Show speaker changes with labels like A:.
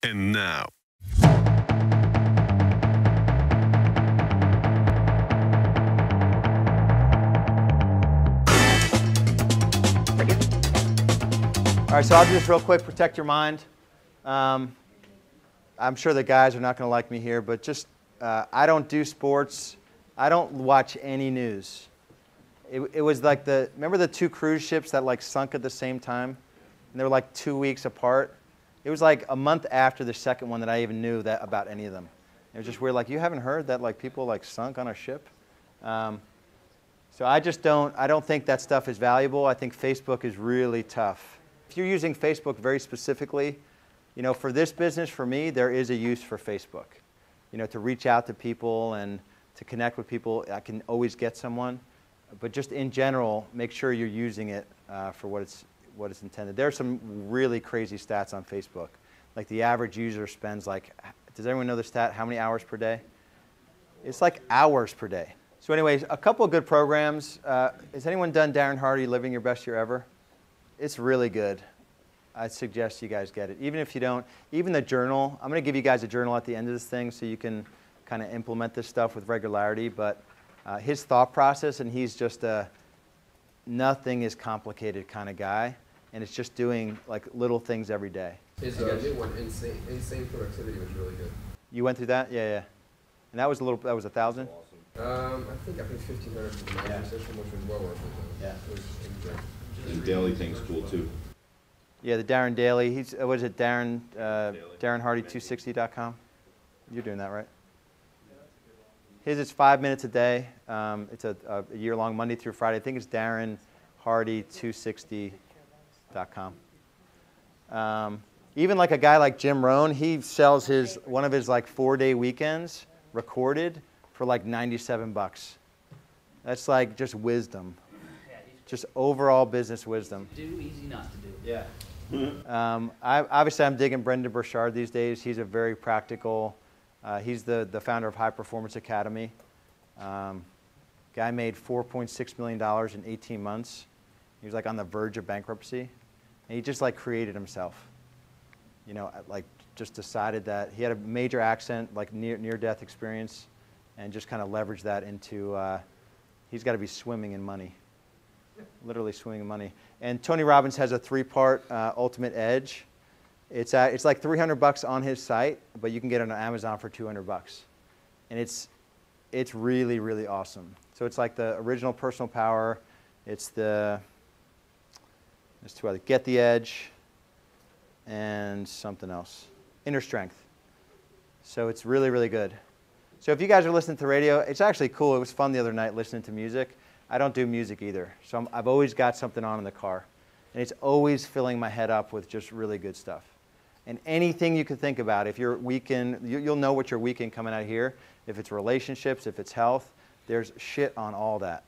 A: And now.
B: All right, so I'll do this real quick, protect your mind. I'm sure the guys are not going to like me here, but just, I don't do sports. I don't watch any news. It was like remember the two cruise ships that like sunk at the same time? And they were like 2 weeks apart? It was like a month after the second one that I even knew that about any of them. It was just weird, like, you haven't heard that like people like sunk on a ship? So I don't think that stuff is valuable. I think Facebook is really tough. If you're using Facebook very specifically, you know, for this business, for me, there is a use for Facebook. You know, to reach out to people and to connect with people. I can always get someone. But just in general, make sure you're using it for what it's intended. There are some really crazy stats on Facebook. Like the average user spends like, does everyone know the stat? How many hours per day? It's like hours per day. So anyways, a couple of good programs. Has anyone done Darren Hardy, Living Your Best Year Ever? It's really good. I'd suggest you guys get it. Even if you don't, even the journal. I'm going to give you guys a journal at the end of this thing so you can kind of implement this stuff with regularity. But his thought process, and he's just a nothing is complicated kind of guy. And it's just doing like little things every day.
C: His new one, Insane Productivity, was really good.
B: You went through that? Yeah, yeah. And that was 1,000?
C: I think 1,500 for the master session, which was well worth it.
B: Yeah.
C: It was great.
D: And daily thing's cool too.
B: Yeah, the Darren Daily. He's what is it? DarrenHardy260.com. You're doing that, right? His is 5 minutes a day. It's a year-long, Monday through Friday. I think it's DarrenHardy260.com. Even like a guy like Jim Rohn, he sells one of his like 4-day weekends recorded for like $97. That's like just wisdom. Just overall business wisdom.
E: Do easy not to do.
B: Yeah. Obviously, I'm digging Brendan Burchard these days. He's a very practical. He's the founder of High Performance Academy. Guy made $4.6 million in 18 months. He was like on the verge of bankruptcy, and he just like created himself. You know, like just decided that he had a major accident, like near-death experience, and just kind of leveraged that into. He's got to be swimming in money. Literally swimming in money. And Tony Robbins has a 3-part Ultimate Edge. It's like $300 on his site, but you can get it on Amazon for $200. And it's really, really awesome. So it's like the original Personal Power. There's two others. Get the Edge and something else. Inner Strength. So it's really, really good. So if you guys are listening to radio, it's actually cool. It was fun the other night listening to music. I don't do music either. So I've always got something on in the car. And it's always filling my head up with just really good stuff. And anything you can think about, if you're weekend, you'll know what your weekend coming out here. If it's relationships, if it's health, there's shit on all that.